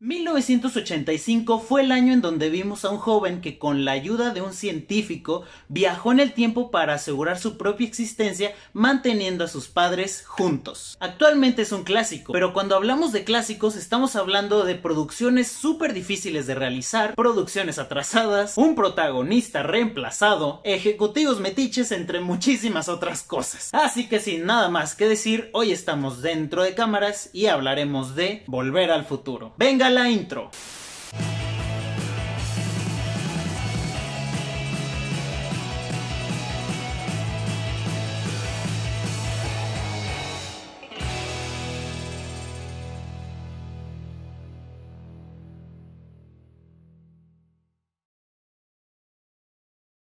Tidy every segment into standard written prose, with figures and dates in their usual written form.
1985 fue el año en donde vimos a un joven que con la ayuda de un científico viajó en el tiempo para asegurar su propia existencia manteniendo a sus padres juntos. Actualmente es un clásico, pero cuando hablamos de clásicos estamos hablando de producciones súper difíciles de realizar, producciones atrasadas, un protagonista reemplazado, ejecutivos metiches entre muchísimas otras cosas. Así que sin nada más que decir, hoy estamos dentro de cámaras y hablaremos de Volver al Futuro. ¡Venga la intro!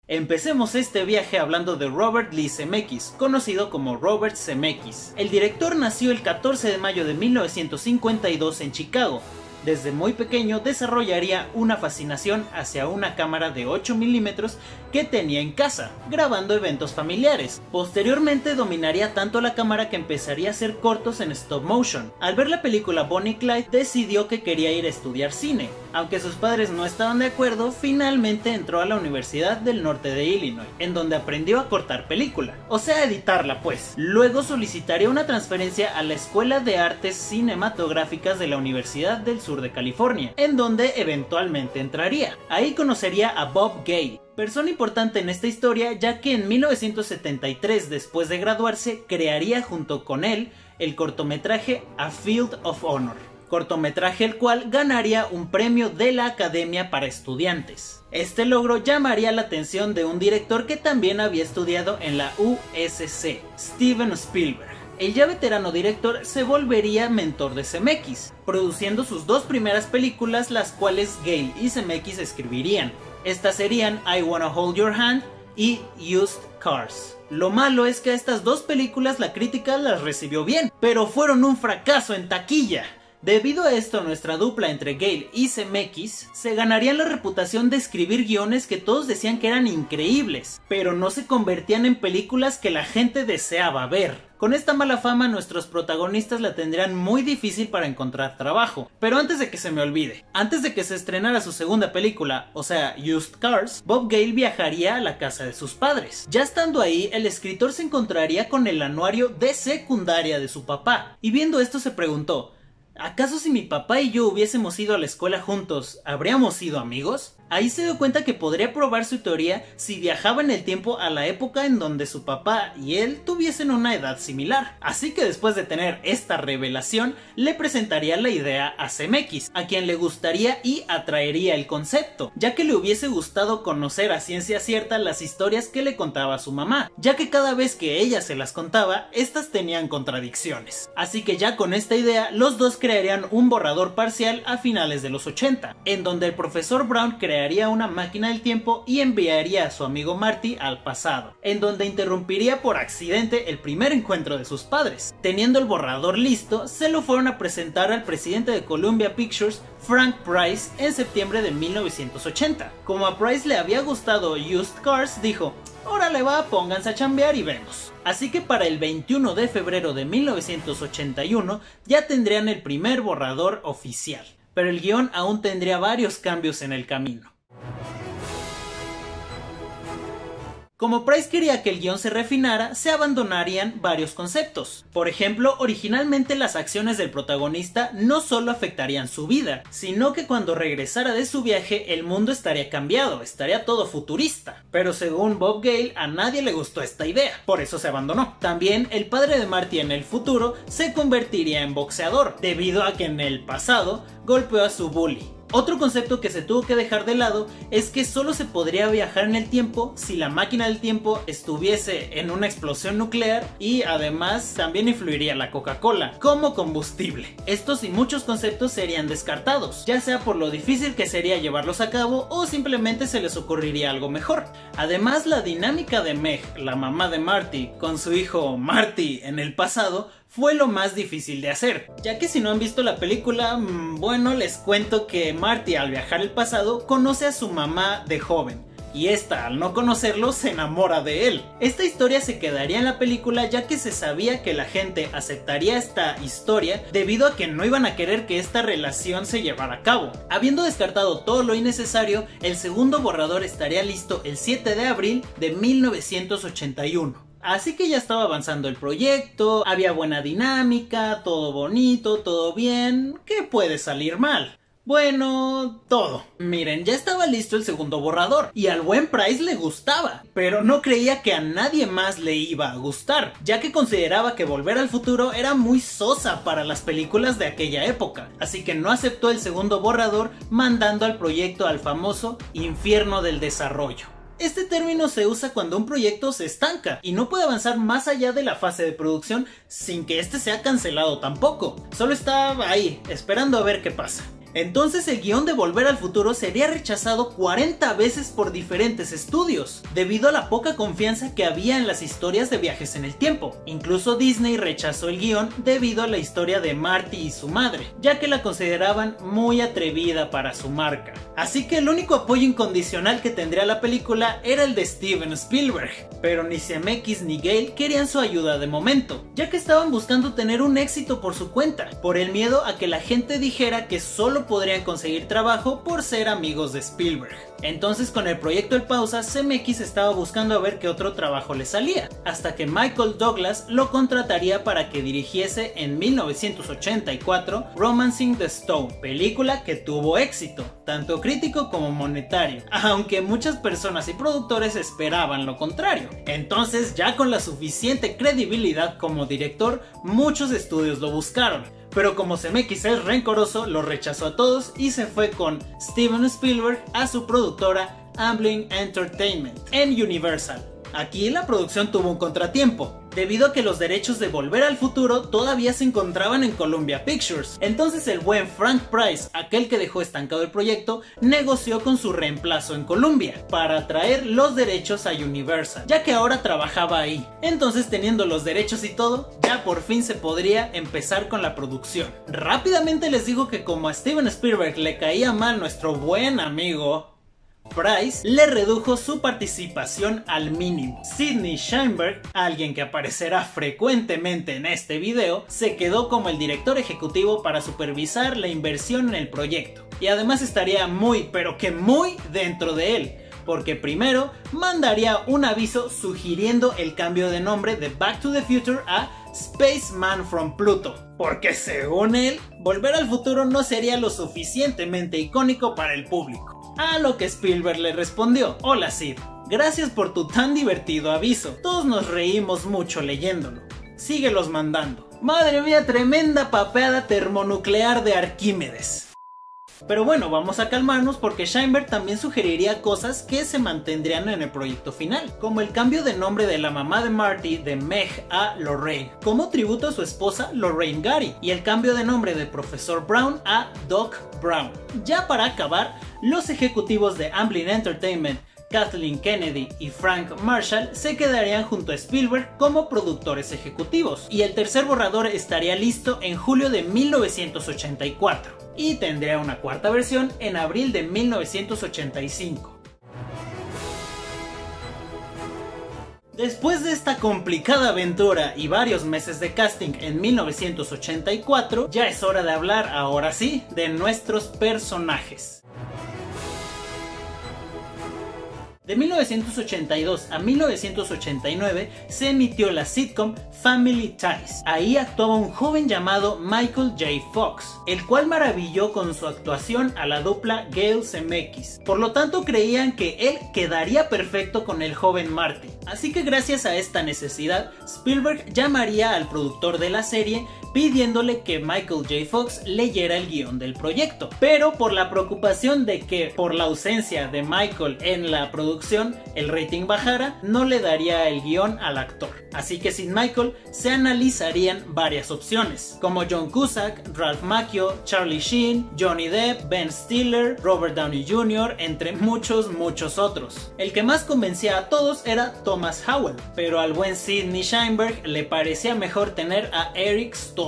Empecemos este viaje hablando de Robert Lee Zemeckis, conocido como Robert Zemeckis. El director nació el 14 de mayo de 1952 en Chicago. Desde muy pequeño desarrollaría una fascinación hacia una cámara de 8 milímetros que tenía en casa, grabando eventos familiares. Posteriormente dominaría tanto la cámara que empezaría a hacer cortos en stop motion. Al ver la película Bonnie y Clyde decidió que quería ir a estudiar cine. Aunque sus padres no estaban de acuerdo, finalmente entró a la Universidad del Norte de Illinois, en donde aprendió a cortar película, o sea, editarla pues. Luego solicitaría una transferencia a la Escuela de Artes Cinematográficas de la Universidad del Sur de California, en donde eventualmente entraría. Ahí conocería a Bob Gale, persona importante en esta historia, ya que en 1973, después de graduarse, crearía junto con él el cortometraje A Field of Honor, cortometraje el cual ganaría un premio de la Academia para Estudiantes. Este logro llamaría la atención de un director que también había estudiado en la USC, Steven Spielberg. El ya veterano director se volvería mentor de Zemeckis, produciendo sus dos primeras películas, las cuales Gale y Zemeckis escribirían. Estas serían I Wanna Hold Your Hand y Used Cars. Lo malo es que a estas dos películas la crítica las recibió bien, pero fueron un fracaso en taquilla. Debido a esto, nuestra dupla entre Gale y Zemeckis se ganarían la reputación de escribir guiones que todos decían que eran increíbles, pero no se convertían en películas que la gente deseaba ver. Con esta mala fama, nuestros protagonistas la tendrían muy difícil para encontrar trabajo. Pero antes de que se me olvide, antes de que se estrenara su segunda película, o sea, Used Cars, Bob Gale viajaría a la casa de sus padres. Ya estando ahí, el escritor se encontraría con el anuario de secundaria de su papá, y viendo esto se preguntó: ¿acaso si mi papá y yo hubiésemos ido a la escuela juntos, habríamos sido amigos? Ahí se dio cuenta que podría probar su teoría si viajaba en el tiempo a la época en donde su papá y él tuviesen una edad similar. Así que después de tener esta revelación, le presentaría la idea a Zemeckis, a quien le gustaría y atraería el concepto, ya que le hubiese gustado conocer a ciencia cierta las historias que le contaba su mamá, ya que cada vez que ella se las contaba, estas tenían contradicciones. Así que ya con esta idea, los dos crearían un borrador parcial a finales de los 80, en donde el profesor Brown crearía una máquina del tiempo y enviaría a su amigo Marty al pasado, en donde interrumpiría por accidente el primer encuentro de sus padres. Teniendo el borrador listo, se lo fueron a presentar al presidente de Columbia Pictures, Frank Price, en septiembre de 1980. Como a Price le había gustado Used Cars, dijo: órale va, pónganse a chambear y vemos. Así que para el 21 de febrero de 1981 ya tendrían el primer borrador oficial, pero el guión aún tendría varios cambios en el camino. Como Price quería que el guión se refinara, se abandonarían varios conceptos. Por ejemplo, originalmente las acciones del protagonista no solo afectarían su vida, sino que cuando regresara de su viaje el mundo estaría cambiado, estaría todo futurista. Pero según Bob Gale, a nadie le gustó esta idea, por eso se abandonó. También el padre de Marty en el futuro se convertiría en boxeador, debido a que en el pasado golpeó a su bully. Otro concepto que se tuvo que dejar de lado es que solo se podría viajar en el tiempo si la máquina del tiempo estuviese en una explosión nuclear, y además también influiría la Coca-Cola como combustible. Estos y muchos conceptos serían descartados, ya sea por lo difícil que sería llevarlos a cabo o simplemente se les ocurriría algo mejor. Además, la dinámica de Meg, la mamá de Marty, con su hijo Marty en el pasado fue lo más difícil de hacer, ya que si no han visto la película, bueno, les cuento que Marty al viajar al pasado conoce a su mamá de joven y esta, al no conocerlo, se enamora de él. Esta historia se quedaría en la película ya que se sabía que la gente aceptaría esta historia debido a que no iban a querer que esta relación se llevara a cabo. Habiendo descartado todo lo innecesario, el segundo borrador estaría listo el 7 de abril de 1981. Así que ya estaba avanzando el proyecto, había buena dinámica, todo bonito, todo bien. ¿Qué puede salir mal? Bueno, todo. Miren, ya estaba listo el segundo borrador y al buen Price le gustaba, pero no creía que a nadie más le iba a gustar, ya que consideraba que Volver al Futuro era muy sosa para las películas de aquella época, así que no aceptó el segundo borrador, mandando al proyecto al famoso infierno del desarrollo. Este término se usa cuando un proyecto se estanca y no puede avanzar más allá de la fase de producción sin que este sea cancelado tampoco, solo está ahí, esperando a ver qué pasa. Entonces el guión de Volver al Futuro sería rechazado 40 veces por diferentes estudios, debido a la poca confianza que había en las historias de viajes en el tiempo. Incluso Disney rechazó el guión debido a la historia de Marty y su madre, ya que la consideraban muy atrevida para su marca. Así que el único apoyo incondicional que tendría la película era el de Steven Spielberg, pero ni Zemeckis ni Gale querían su ayuda de momento, ya que estaban buscando tener un éxito por su cuenta, por el miedo a que la gente dijera que solo podrían conseguir trabajo por ser amigos de Spielberg. Entonces, con el proyecto en pausa, Zemeckis estaba buscando a ver qué otro trabajo le salía, hasta que Michael Douglas lo contrataría para que dirigiese en 1984 Romancing the Stone, película que tuvo éxito, tanto crítico como monetario, aunque muchas personas y productores esperaban lo contrario. Entonces, ya con la suficiente credibilidad como director, muchos estudios lo buscaron. Pero como Zemeckis es rencoroso, lo rechazó a todos y se fue con Steven Spielberg a su productora Amblin Entertainment en Universal. Aquí la producción tuvo un contratiempo, debido a que los derechos de Volver al Futuro todavía se encontraban en Columbia Pictures. Entonces el buen Frank Price, aquel que dejó estancado el proyecto, negoció con su reemplazo en Columbia para traer los derechos a Universal, ya que ahora trabajaba ahí. Entonces, teniendo los derechos y todo, ya por fin se podría empezar con la producción. Rápidamente les digo que como a Steven Spielberg le caía mal nuestro buen amigo Price, le redujo su participación al mínimo. Sidney Sheinberg, alguien que aparecerá frecuentemente en este video, se quedó como el director ejecutivo para supervisar la inversión en el proyecto. Y además estaría muy, pero que muy dentro de él, porque primero mandaría un aviso sugiriendo el cambio de nombre de Back to the Future a Spaceman from Pluto, porque según él, Volver al Futuro no sería lo suficientemente icónico para el público. A lo que Spielberg le respondió: hola Sid, gracias por tu tan divertido aviso, todos nos reímos mucho leyéndolo, síguelos mandando. Madre mía, tremenda papeada termonuclear de Arquímedes. Pero bueno, vamos a calmarnos porque Sheinberg también sugeriría cosas que se mantendrían en el proyecto final, como el cambio de nombre de la mamá de Marty de Meg a Lorraine, como tributo a su esposa Lorraine Gary, y el cambio de nombre de Profesor Brown a Doc Brown. Ya para acabar, los ejecutivos de Amblin Entertainment, Kathleen Kennedy y Frank Marshall, se quedarían junto a Spielberg como productores ejecutivos, y el tercer borrador estaría listo en julio de 1984 y tendría una cuarta versión en abril de 1985. Después de esta complicada aventura y varios meses de casting en 1984, ya es hora de hablar, ahora sí, de nuestros personajes. De 1982 a 1989 se emitió la sitcom Family Ties. Ahí actuaba un joven llamado Michael J. Fox, el cual maravilló con su actuación a la dupla Gale Zemeckis. Por lo tanto, creían que él quedaría perfecto con el joven Marty. Así que gracias a esta necesidad, Spielberg llamaría al productor de la serie pidiéndole que Michael J. Fox leyera el guión del proyecto. Pero por la preocupación de que por la ausencia de Michael en la producción el rating bajara, no le daría el guión al actor. Así que sin Michael se analizarían varias opciones, como John Cusack, Ralph Macchio, Charlie Sheen, Johnny Depp, Ben Stiller, Robert Downey Jr., entre muchos otros. El que más convencía a todos era Thomas Howell, pero al buen Sidney Sheinberg le parecía mejor tener a Eric Stoltz.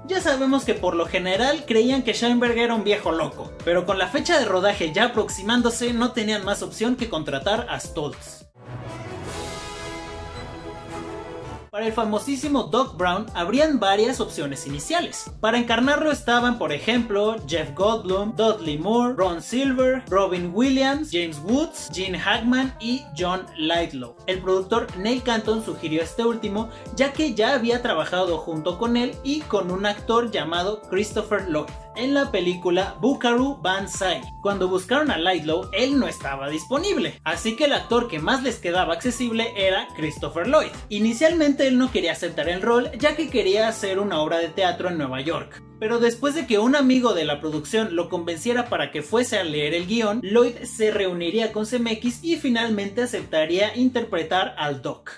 Ya sabemos que por lo general creían que Sheinberg era un viejo loco, pero con la fecha de rodaje ya aproximándose no tenían más opción que contratar a Stoltz. Para el famosísimo Doc Brown habrían varias opciones iniciales. Para encarnarlo estaban, por ejemplo, Jeff Goldblum, Dudley Moore, Ron Silver, Robin Williams, James Woods, Gene Hackman y John Lightlow. El productor Neil Canton sugirió este último, ya que ya había trabajado junto con él y con un actor llamado Christopher Lloyd en la película Buckaroo Banzai. Cuando buscaron a Lightlow, él no estaba disponible, así que el actor que más les quedaba accesible era Christopher Lloyd. Inicialmente él no quería aceptar el rol, ya que quería hacer una obra de teatro en Nueva York. Pero después de que un amigo de la producción lo convenciera para que fuese a leer el guión, Lloyd se reuniría con Zemeckis y finalmente aceptaría interpretar al Doc.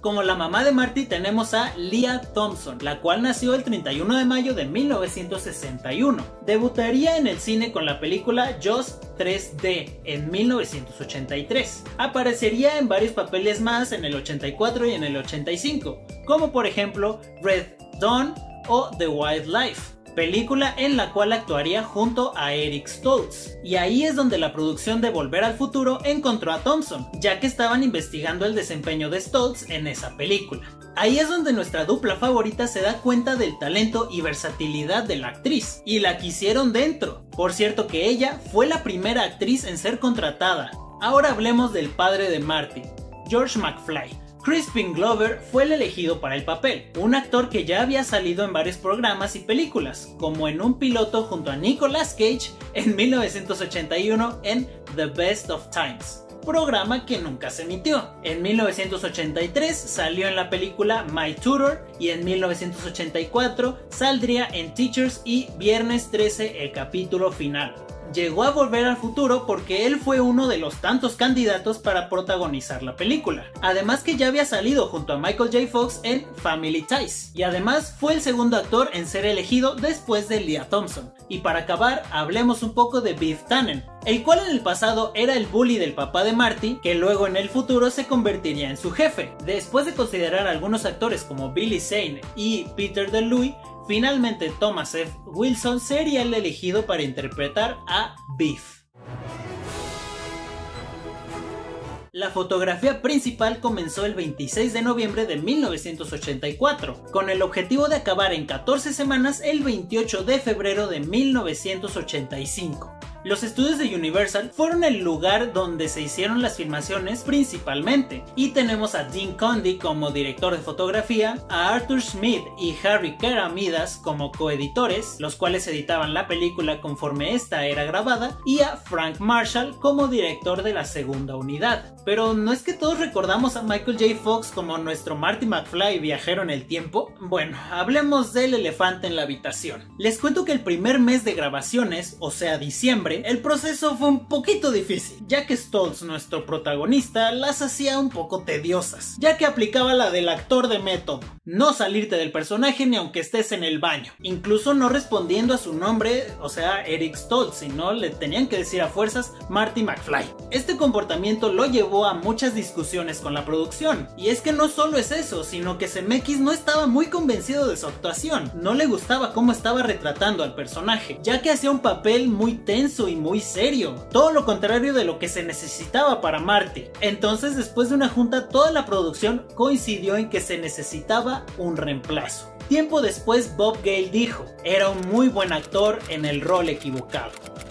Como la mamá de Marty tenemos a Lea Thompson, la cual nació el 31 de mayo de 1961. Debutaría en el cine con la película Just 3D en 1983. Aparecería en varios papeles más en el 84 y en el 85, como por ejemplo Red Dawn o The Wildlife, película en la cual actuaría junto a Eric Stoltz. Y ahí es donde la producción de Volver al Futuro encontró a Thompson, ya que estaban investigando el desempeño de Stoltz en esa película. Ahí es donde nuestra dupla favorita se da cuenta del talento y versatilidad de la actriz, y la quisieron dentro. Por cierto que ella fue la primera actriz en ser contratada. Ahora hablemos del padre de Marty, George McFly. Crispin Glover fue el elegido para el papel, un actor que ya había salido en varios programas y películas, como en un piloto junto a Nicolas Cage en 1981 en The Best of Times, programa que nunca se emitió. En 1983 salió en la película My Tutor y en 1984 saldría en Teachers y Viernes 13 el capítulo final. Llegó a Volver al Futuro porque él fue uno de los tantos candidatos para protagonizar la película. Además que ya había salido junto a Michael J. Fox en Family Ties. Y además fue el segundo actor en ser elegido después de Lea Thompson. Y para acabar, hablemos un poco de Biff Tannen, el cual en el pasado era el bully del papá de Marty, que luego en el futuro se convertiría en su jefe. Después de considerar a algunos actores como Billy Zane y Peter DeLuise, finalmente Thomas F. Wilson sería el elegido para interpretar a Biff. La fotografía principal comenzó el 26 de noviembre de 1984, con el objetivo de acabar en 14 semanas el 28 de febrero de 1985. Los estudios de Universal fueron el lugar donde se hicieron las filmaciones principalmente, y tenemos a Dean Cundey como director de fotografía, a Arthur Schmidt y Harry Keramidas como coeditores, los cuales editaban la película conforme esta era grabada, y a Frank Marshall como director de la segunda unidad. Pero ¿no es que todos recordamos a Michael J. Fox como nuestro Marty McFly viajero en el tiempo? Bueno, hablemos del elefante en la habitación. Les cuento que el primer mes de grabaciones, o sea diciembre, el proceso fue un poquito difícil, ya que Stoltz, nuestro protagonista, las hacía un poco tediosas, ya que aplicaba la del actor de método: no salirte del personaje ni aunque estés en el baño, incluso no respondiendo a su nombre, o sea Eric Stoltz, sino le tenían que decir a fuerzas Marty McFly. Este comportamiento lo llevó a muchas discusiones con la producción, y es que no solo es eso, sino que Zemeckis no estaba muy convencido de su actuación, no le gustaba cómo estaba retratando al personaje, ya que hacía un papel muy tenso y muy serio, todo lo contrario de lo que se necesitaba para Marty. Entonces, después de una junta, toda la producción coincidió en que se necesitaba un reemplazo. Tiempo después, Bob Gale dijo: era un muy buen actor en el rol equivocado.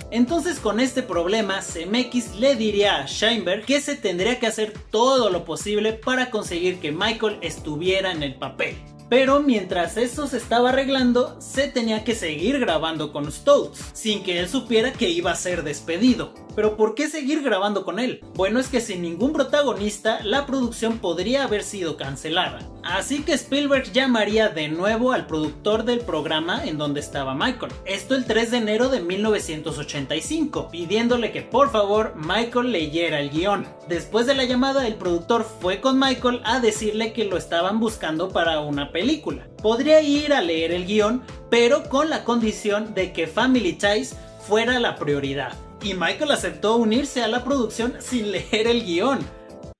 Entonces, con este problema, Zemeckis le diría a Sheinberg que se tendría que hacer todo lo posible para conseguir que Michael estuviera en el papel. Pero mientras eso se estaba arreglando, se tenía que seguir grabando con Stoltz, sin que él supiera que iba a ser despedido. ¿Pero por qué seguir grabando con él? Bueno, es que sin ningún protagonista, la producción podría haber sido cancelada. Así que Spielberg llamaría de nuevo al productor del programa en donde estaba Michael. Esto el 3 de enero de 1985, pidiéndole que por favor Michael leyera el guión. Después de la llamada, el productor fue con Michael a decirle que lo estaban buscando para una película. Podría ir a leer el guión, pero con la condición de que Family Ties fuera la prioridad. Y Michael aceptó unirse a la producción sin leer el guión.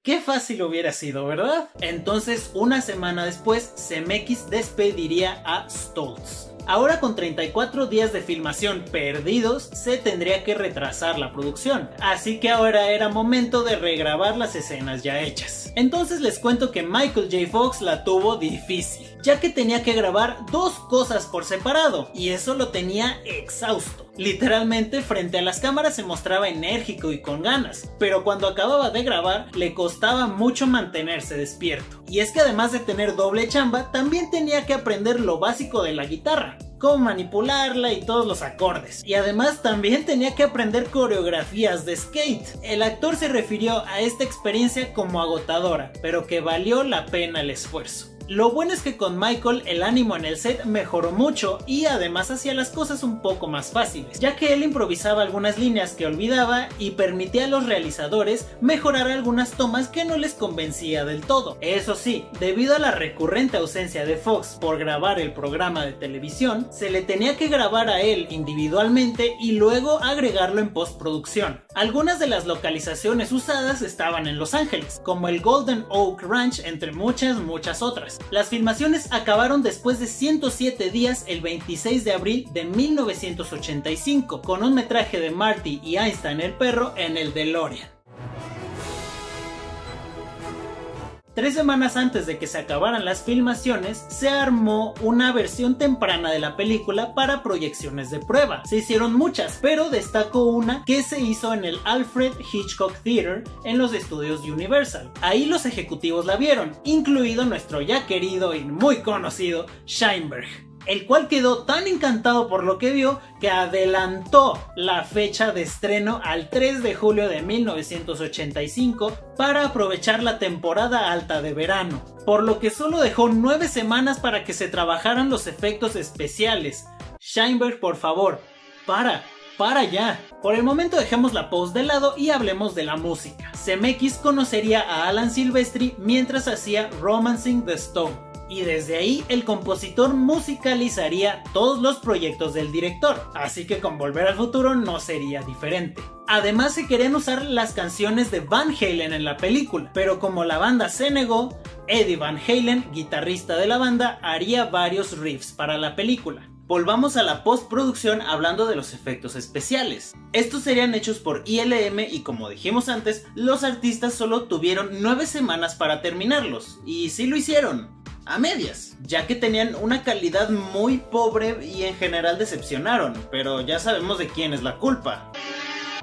Qué fácil hubiera sido, ¿verdad? Entonces, una semana después, Zemeckis despediría a Stoltz. Ahora, con 34 días de filmación perdidos, se tendría que retrasar la producción, así que ahora era momento de regrabar las escenas ya hechas. Entonces les cuento que Michael J. Fox la tuvo difícil, ya que tenía que grabar dos cosas por separado, y eso lo tenía exhausto. Literalmente, frente a las cámaras se mostraba enérgico y con ganas, pero cuando acababa de grabar le costaba mucho mantenerse despierto. Y es que además de tener doble chamba, también tenía que aprender lo básico de la guitarra, cómo manipularla y todos los acordes. Y además también tenía que aprender coreografías de skate. El actor se refirió a esta experiencia como agotadora, pero que valió la pena el esfuerzo. Lo bueno es que con Michael el ánimo en el set mejoró mucho y además hacía las cosas un poco más fáciles, ya que él improvisaba algunas líneas que olvidaba y permitía a los realizadores mejorar algunas tomas que no les convencía del todo. Eso sí, debido a la recurrente ausencia de Fox por grabar el programa de televisión, se le tenía que grabar a él individualmente y luego agregarlo en postproducción. Algunas de las localizaciones usadas estaban en Los Ángeles, como el Golden Oak Ranch, entre muchas otras. Las filmaciones acabaron después de 107 días el 26 de abril de 1985, con un metraje de Marty y Einstein el perro en el DeLorean. 3 semanas antes de que se acabaran las filmaciones, se armó una versión temprana de la película para proyecciones de prueba. Se hicieron muchas, pero destacó una que se hizo en el Alfred Hitchcock Theater en los estudios Universal. Ahí los ejecutivos la vieron, incluido nuestro ya querido y muy conocido Sheinberg, el cual quedó tan encantado por lo que vio que adelantó la fecha de estreno al 3 de julio de 1985 para aprovechar la temporada alta de verano, por lo que solo dejó 9 semanas para que se trabajaran los efectos especiales. Sheinberg, por favor, para ya. Por el momento dejemos la pose de lado y hablemos de la música. Zemeckis conocería a Alan Silvestri mientras hacía Romancing the Stone, y desde ahí el compositor musicalizaría todos los proyectos del director, así que con Volver al Futuro no sería diferente. Además se querían usar las canciones de Van Halen en la película, pero como la banda se negó, Eddie Van Halen, guitarrista de la banda, haría varios riffs para la película. Volvamos a la postproducción hablando de los efectos especiales. Estos serían hechos por ILM y, como dijimos antes, los artistas solo tuvieron 9 semanas para terminarlos, y sí lo hicieron, a medias, ya que tenían una calidad muy pobre y en general decepcionaron, pero ya sabemos de quién es la culpa.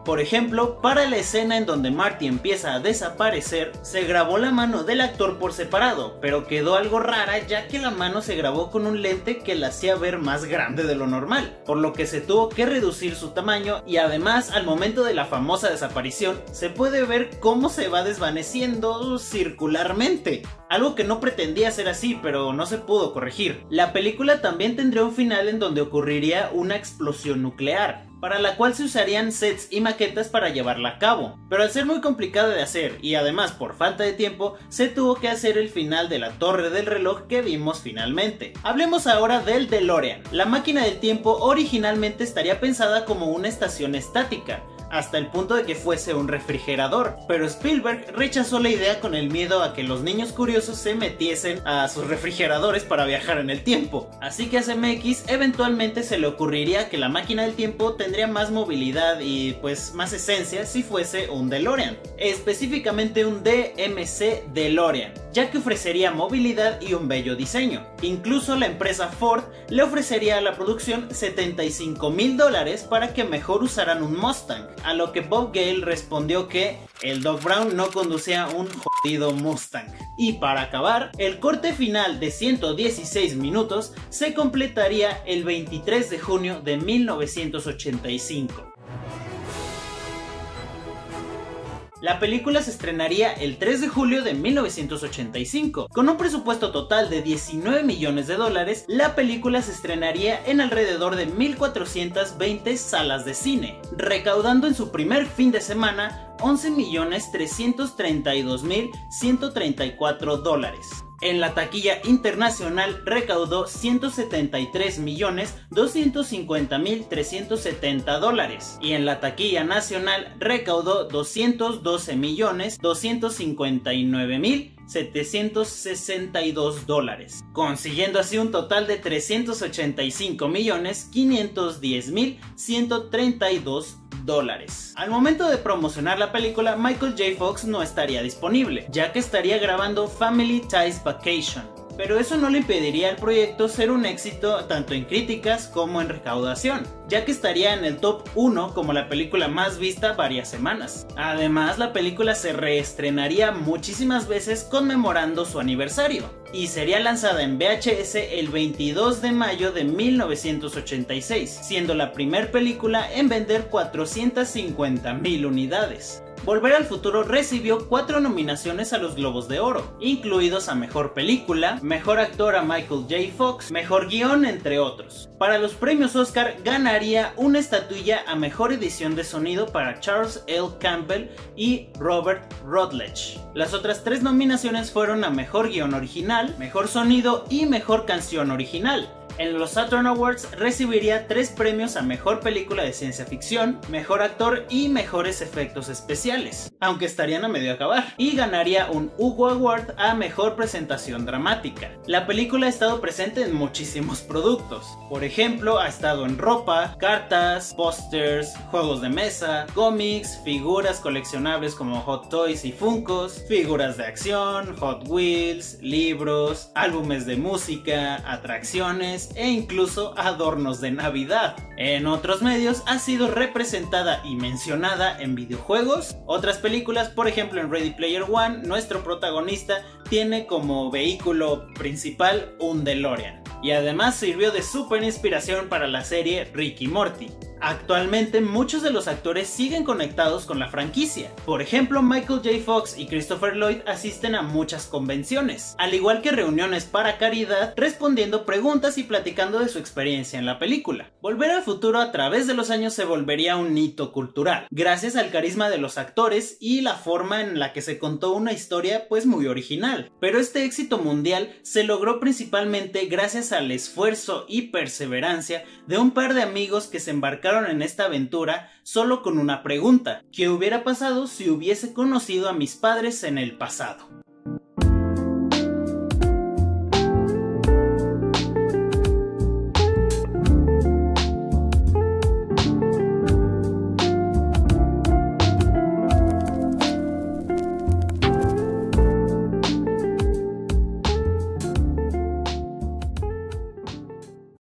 Por ejemplo, para la escena en donde Marty empieza a desaparecer, se grabó la mano del actor por separado, pero quedó algo rara ya que la mano se grabó con un lente que la hacía ver más grande de lo normal, por lo que se tuvo que reducir su tamaño y además al momento de la famosa desaparición se puede ver cómo se va desvaneciendo circularmente. Algo que no pretendía ser así, pero no se pudo corregir. La película también tendría un final en donde ocurriría una explosión nuclear, para la cual se usarían sets y maquetas para llevarla a cabo, pero al ser muy complicada de hacer y además por falta de tiempo, se tuvo que hacer el final de la torre del reloj que vimos finalmente. Hablemos ahora del DeLorean. La máquina del tiempo originalmente estaría pensada como una estación estática, hasta el punto de que fuese un refrigerador, pero Spielberg rechazó la idea con el miedo a que los niños curiosos se metiesen a sus refrigeradores para viajar en el tiempo. Así que a Zemeckis eventualmente se le ocurriría que la máquina del tiempo tendría más movilidad y pues más esencia si fuese un DeLorean, específicamente un DMC DeLorean, ya que ofrecería movilidad y un bello diseño. Incluso la empresa Ford le ofrecería a la producción $75,000 para que mejor usaran un Mustang, a lo que Bob Gale respondió que el Doc Brown no conducía un jodido Mustang. Y para acabar, el corte final de 116 minutos se completaría el 23 de junio de 1985. La película se estrenaría el 3 de julio de 1985. Con un presupuesto total de $19 millones, la película se estrenaría en alrededor de 1,420 salas de cine, recaudando en su primer fin de semana $11,332,134. En la taquilla internacional recaudó $173.250.370 y en la taquilla nacional recaudó $212.259.762, consiguiendo así un total de $385.510.132. Al momento de promocionar la película, Michael J. Fox no estaría disponible, ya que estaría grabando Family Ties Vacation. Pero eso no le impediría al proyecto ser un éxito tanto en críticas como en recaudación, ya que estaría en el top 1 como la película más vista varias semanas. Además, la película se reestrenaría muchísimas veces conmemorando su aniversario, y sería lanzada en VHS el 22 de mayo de 1986, siendo la primera película en vender 450,000 unidades. Volver al Futuro recibió 4 nominaciones a los Globos de Oro, incluidos a Mejor Película, Mejor Actor a Michael J. Fox, Mejor Guión, entre otros. Para los premios Oscar ganaría una estatuilla a Mejor Edición de Sonido para Charles L. Campbell y Robert Rutledge. Las otras 3 nominaciones fueron a Mejor Guión Original, Mejor Sonido y Mejor Canción Original. En los Saturn Awards recibiría 3 premios a Mejor Película de Ciencia Ficción, Mejor Actor y Mejores Efectos Especiales, aunque estarían a medio acabar, y ganaría un Hugo Award a Mejor Presentación Dramática. La película ha estado presente en muchísimos productos, por ejemplo ha estado en ropa, cartas, pósters, juegos de mesa, cómics, figuras coleccionables como Hot Toys y Funkos, figuras de acción, Hot Wheels, libros, álbumes de música, atracciones e incluso adornos de Navidad. En otros medios ha sido representada y mencionada en videojuegos, otras películas, por ejemplo en Ready Player One, nuestro protagonista tiene como vehículo principal un DeLorean, y además sirvió de súper inspiración para la serie Rick y Morty. Actualmente muchos de los actores siguen conectados con la franquicia. Por ejemplo, Michael J. Fox y Christopher Lloyd asisten a muchas convenciones, al igual que reuniones para caridad, respondiendo preguntas y platicando de su experiencia en la película. Volver al Futuro a través de los años se volvería un hito cultural, gracias al carisma de los actores y la forma en la que se contó una historia pues muy original. Pero este éxito mundial se logró principalmente gracias al esfuerzo y perseverancia de un par de amigos que se embarcaron en esta aventura solo con una pregunta: ¿qué hubiera pasado si hubiese conocido a mis padres en el pasado?